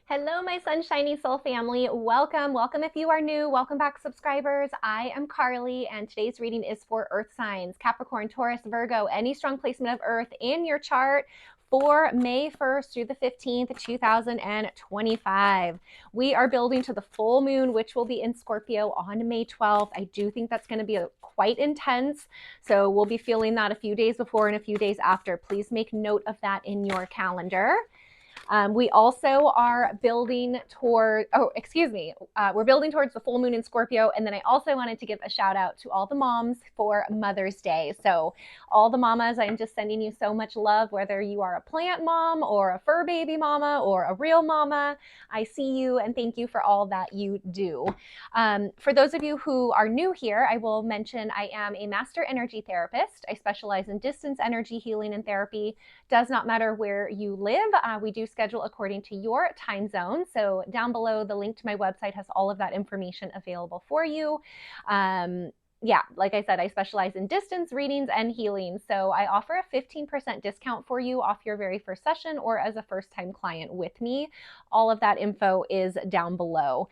Hello, my Sunshiny Soul family. Welcome if you are new. Welcome back, subscribers. I am Carly, and today's reading is for Earth signs, Capricorn, Taurus, Virgo, any strong placement of Earth in your chart for May 1st through the 15th, 2025. We are building to the full moon, which will be in Scorpio on May 12th. I do think that's going to be quite intense, so we'll be feeling that a few days before and a few days after. Please make note of that in your calendar. We also are building toward, we're building towards the full moon in Scorpio. And then I also wanted to give a shout out to all the moms for Mother's Day. So all the mamas, I'm just sending you so much love, whether you are a plant mom or a fur baby mama or a real mama. I see you and thank you for all that you do. For those of you who are new here, I will mention I am a master energy therapist. I specialize in distance energy healing and therapy. Does not matter where you live. We do schedule according to your time zone. So down below, the link to my website has all of that information available for you. Yeah, like I said, I specialize in distance readings and healing. So I offer a 15% discount for you off your very first session or as a first-time client with me. All of that info is down below.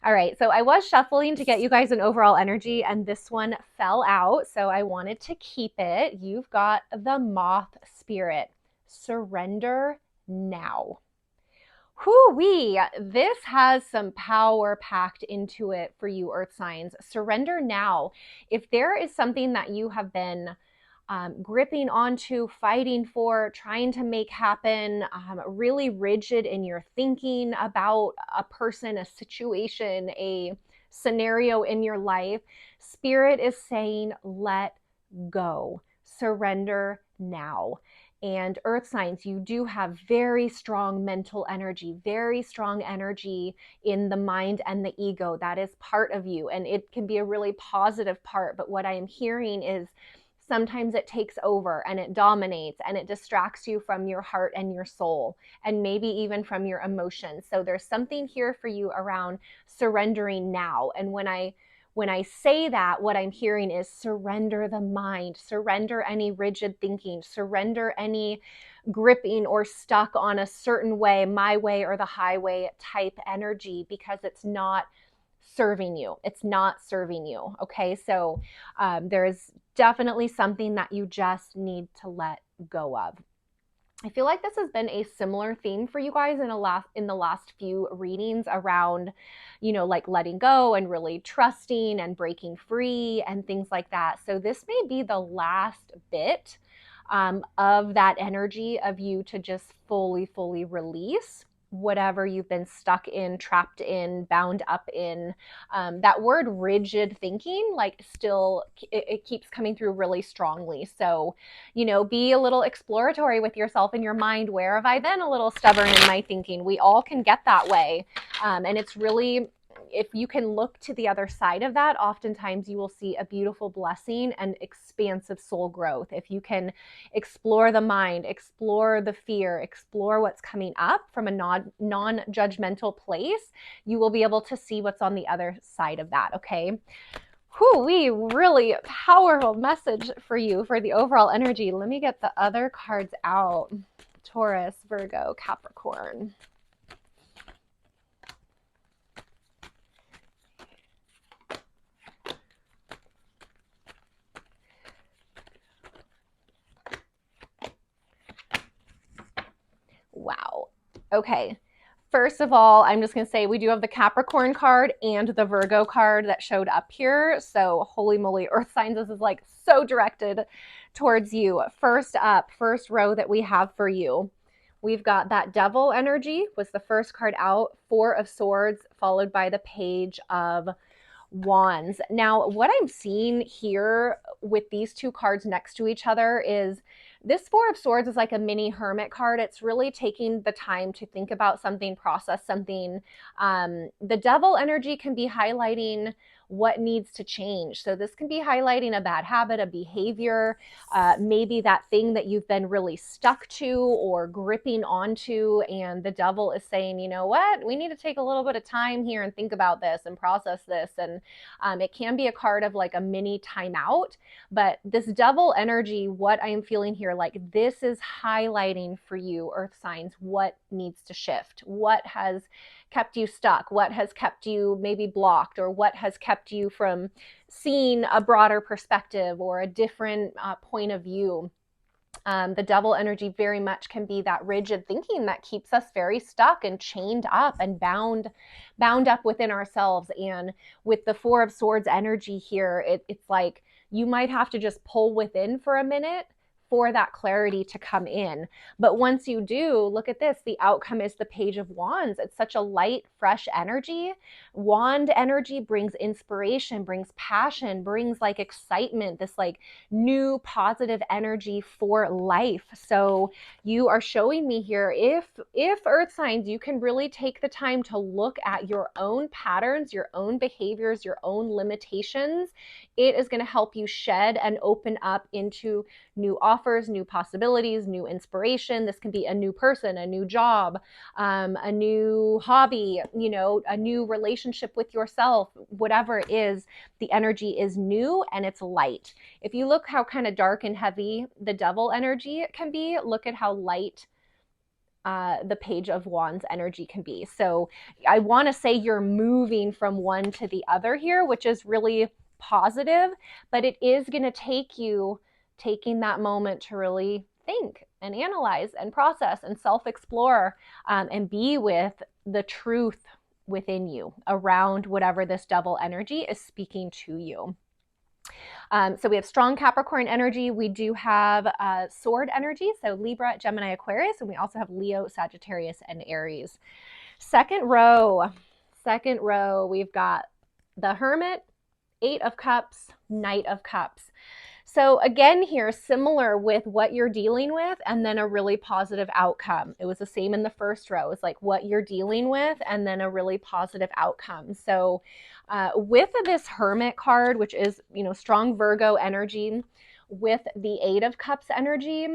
All right, so I was shuffling to get you guys an overall energy, and this one fell out, so I wanted to keep it. You've got the Moth Spirit. Surrender now. Whoo-wee, this has some power packed into it for you, Earth signs. Surrender now. If there is something that you have been gripping onto, fighting for, trying to make happen, really rigid in your thinking about a person, a situation, a scenario in your life, Spirit is saying, let go. Surrender now. And Earth signs, you do have very strong mental energy, very strong energy in the mind and the ego. That is part of you, and it can be a really positive part. But what I am hearing is sometimes it takes over and it dominates and it distracts you from your heart and your soul, and maybe even from your emotions. So there's something here for you around surrendering now. And when I say that, what I'm hearing is surrender the mind, surrender any rigid thinking, surrender any gripping or stuck on a certain way, my way or the highway type energy, because it's not serving you. It's not serving you. Okay. So there's definitely something that you just need to let go of. I feel like this has been a similar theme for you guys in the last few readings around, like letting go and really trusting and breaking free and things like that. So this may be the last bit of that energy of you to just fully release whatever you've been stuck in, trapped in, bound up in. That word rigid thinking, like still, it keeps coming through really strongly. So, be a little exploratory with yourself in your mind. Where have I been a little stubborn in my thinking? We all can get that way. And it's really, if you can look to the other side of that, oftentimes you will see a beautiful blessing and expansive soul growth. If you can explore the mind, explore the fear, explore what's coming up from a non-judgmental place, you will be able to see what's on the other side of that, okay? We really powerful message for you for the overall energy. Let me get the other cards out. Taurus, Virgo, Capricorn. Wow. Okay. First of all, I'm just going to say we do have the Capricorn card and the Virgo card that showed up here. So holy moly, Earth signs, this is like so directed towards you. First up, first row that we have for you, we've got that Devil energy was the first card out, Four of Swords, followed by the Page of Wands. Now, what I'm seeing here with these two cards next to each other is this Four of Swords is like a mini hermit card. It's really taking the time to think about something, process something. The Devil energy can be highlighting what needs to change. So this can be highlighting a bad habit, a behavior, maybe that thing that you've been really stuck to or gripping onto, and the devil is saying, you know what, we need to take a little bit of time here and think about this and process this. And it can be a card of like a mini timeout, but this devil energy, what I am feeling here, like this is highlighting for you, earth signs, what needs to shift, what has kept you stuck, what has kept you maybe blocked, or what has kept you from seeing a broader perspective or a different point of view. The devil energy very much can be that rigid thinking that keeps us very stuck and chained up and bound up within ourselves. And with the Four of Swords energy here, it's like you might have to just pull within for a minute for that clarity to come in. But once you do, look at this, the outcome is the Page of Wands. It's such a light, fresh energy. Wand energy brings inspiration, brings passion, brings like excitement, this like new positive energy for life. So you are showing me here, if earth signs, you can really take the time to look at your own patterns, your own behaviors, your own limitations, it is going to help you shed and open up into new offers, new possibilities, new inspiration. This can be a new person, a new job, a new hobby, you know, a new relationship with yourself, whatever it is, the energy is new and it's light. If you look how kind of dark and heavy the devil energy can be, look at how light the Page of Wands energy can be. So I want to say you're moving from one to the other here, which is really positive, but it is going to take you taking that moment to really think and analyze and process and self-explore, and be with the truth within you around whatever this devil energy is speaking to you. So we have strong Capricorn energy. We do have sword energy, so Libra, Gemini, Aquarius, and we also have Leo, Sagittarius, and Aries. Second row, we've got the Hermit, Eight of Cups, Knight of Cups. So again here, similar with what you're dealing with and then a really positive outcome. It was the same in the first row. It's like what you're dealing with and then a really positive outcome. So with this Hermit card, which is, you know, strong Virgo energy, with the Eight of Cups energy,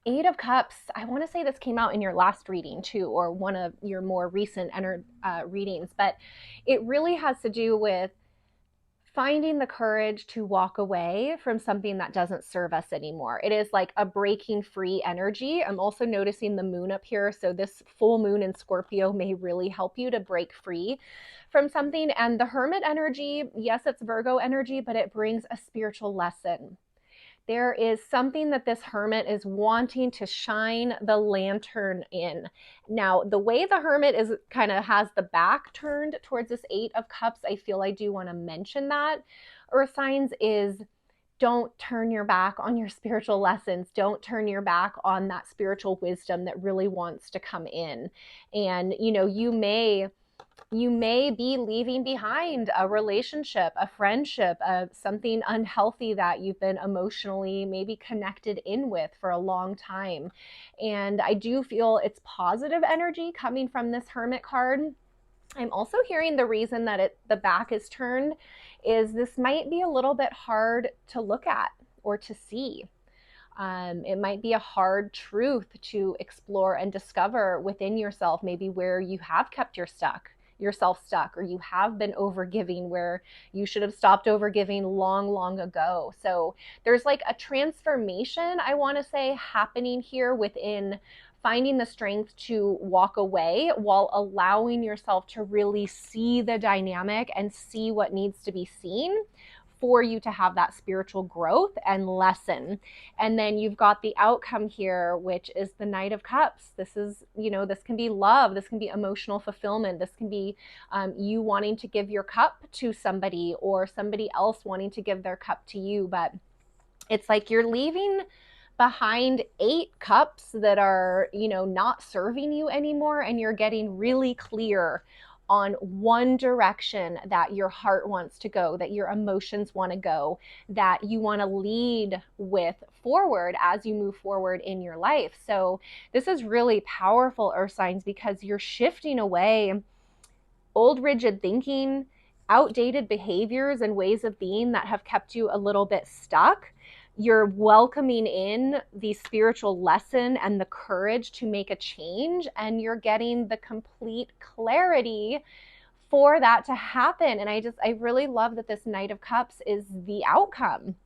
Eight of Cups, I want to say this came out in your last reading too, or one of your more recent readings, but it really has to do with finding the courage to walk away from something that doesn't serve us anymore. It is like a breaking free energy. I'm also noticing the moon up here. So this full moon in Scorpio may really help you to break free from something. And the Hermit energy, yes, it's Virgo energy, but it brings a spiritual lesson. There is something that this Hermit is wanting to shine the lantern in. Now, the way the Hermit is kind of has the back turned towards this Eight of Cups, I feel I do want to mention that. Earth signs is, don't turn your back on your spiritual lessons. Don't turn your back on that spiritual wisdom that really wants to come in. And, you know, you may be leaving behind a relationship, a friendship, something unhealthy that you've been emotionally maybe connected in with for a long time. And I do feel it's positive energy coming from this Hermit card. I'm also hearing the reason that the back is turned is this might be a little bit hard to look at or to see. It might be a hard truth to explore and discover within yourself, maybe where you have kept yourself stuck, or you have been overgiving where you should have stopped overgiving long ago. So there's like a transformation, I want to say, happening here within finding the strength to walk away while allowing yourself to really see the dynamic and see what needs to be seen for you to have that spiritual growth and lesson. And then you've got the outcome here, which is the Knight of Cups. This is, you know, this can be love. This can be emotional fulfillment. This can be you wanting to give your cup to somebody, or somebody else wanting to give their cup to you. But it's like you're leaving behind 8 cups that are, you know, not serving you anymore, and you're getting really clear on one direction that your heart wants to go, that your emotions want to go, that you want to lead with forward as you move forward in your life. So this is really powerful, earth signs, because you're shifting away old rigid thinking, outdated behaviors and ways of being that have kept you a little bit stuck. You're welcoming in the spiritual lesson and the courage to make a change, and you're getting the complete clarity for that to happen. And I really love that this Knight of Cups is the outcome.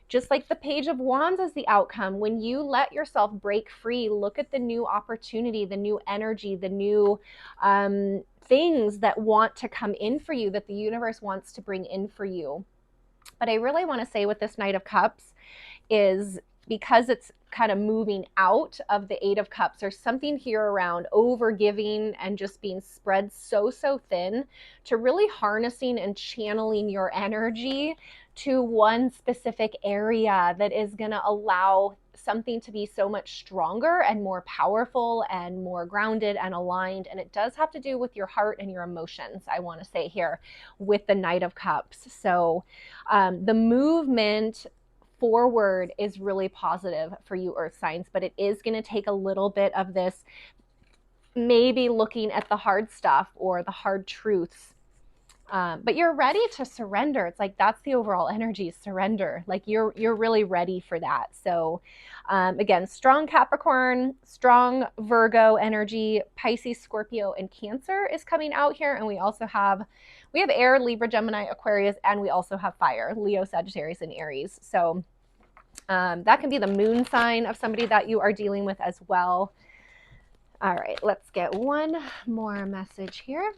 Just like the Page of Wands is the outcome. When you let yourself break free, look at the new opportunity, the new energy, the new things that want to come in for you, that the universe wants to bring in for you. But I really want to say with this Knight of Cups is, because it's kind of moving out of the Eight of Cups, there's something here around overgiving and just being spread so thin, to really harnessing and channeling your energy to one specific area that is going to allow something to be so much stronger and more powerful and more grounded and aligned. And it does have to do with your heart and your emotions, I want to say here, with the Knight of Cups. So the movement forward is really positive for you, earth signs, but it is going to take a little bit of this, maybe looking at the hard stuff or the hard truths. But you're ready to surrender. It's like, that's the overall energy, surrender. Like you're really ready for that. So again, strong Capricorn, strong Virgo energy, Pisces, Scorpio, and Cancer is coming out here. And we have air, Libra, Gemini, Aquarius, and we also have fire, Leo, Sagittarius, and Aries. So that can be the moon sign of somebody that you are dealing with as well. All right, let's get one more message here.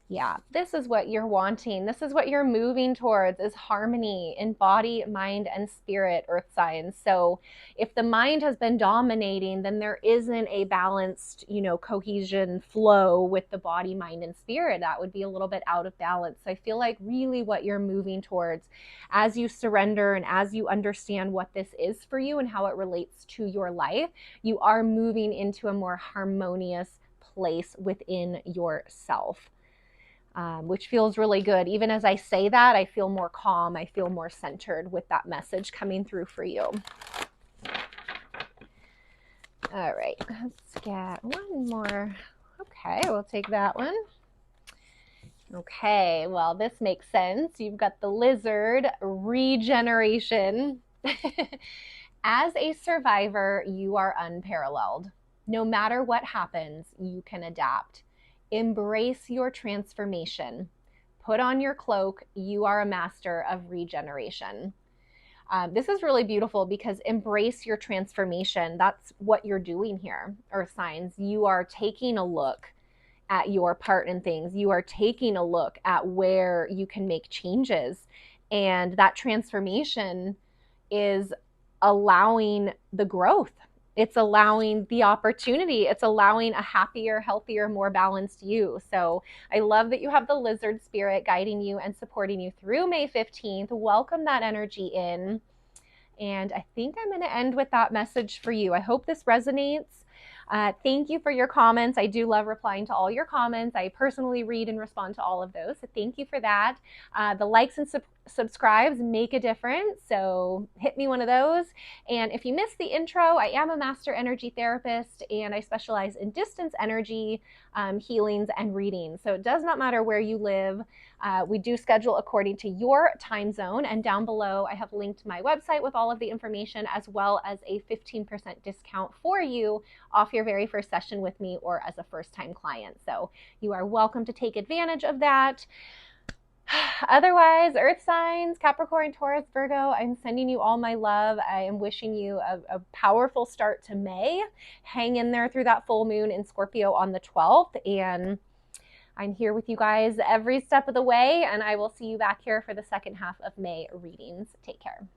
Yeah, this is what you're wanting. This is what you're moving towards, is harmony in body, mind, and spirit, earth signs. So if the mind has been dominating, then there isn't a balanced, cohesion flow with the body, mind, and spirit. That would be a little bit out of balance. So I feel like really what you're moving towards, as you surrender and as you understand what this is for you and how it relates to your life, you are moving into a more harmonious place within yourself. Which feels really good. Even as I say that, I feel more calm. I feel more centered with that message coming through for you. All right, let's get one more. Okay, we'll take that one. Okay, well, this makes sense. You've got the lizard, regeneration. As a survivor, you are unparalleled. No matter what happens, you can adapt. Embrace your transformation. Put on your cloak. You are a master of regeneration. This is really beautiful because embrace your transformation. That's what you're doing here, earth signs. You are taking a look at your part in things. You are taking a look at where you can make changes. And that transformation is allowing the growth. It's allowing the opportunity. It's allowing a happier, healthier, more balanced you. So I love that you have the lizard spirit guiding you and supporting you through May 15th. Welcome that energy in. And I think I'm going to end with that message for you. I hope this resonates. Thank you for your comments. I do love replying to all your comments. I personally read and respond to all of those. So thank you for that. The likes and subscribes make a difference. So hit me one of those. And if you missed the intro, I am a master energy therapist and I specialize in distance energy healings and readings. So it does not matter where you live. We do schedule according to your time zone. And down below, I have linked my website with all of the information, as well as a 15% discount for you off your very first session with me or as a first-time client. So you are welcome to take advantage of that. Otherwise, earth signs, Capricorn, Taurus, Virgo, I'm sending you all my love. I am wishing you a powerful start to May. Hang in there through that full moon in Scorpio on the 12th. And I'm here with you guys every step of the way. And I will see you back here for the second half of May readings. Take care.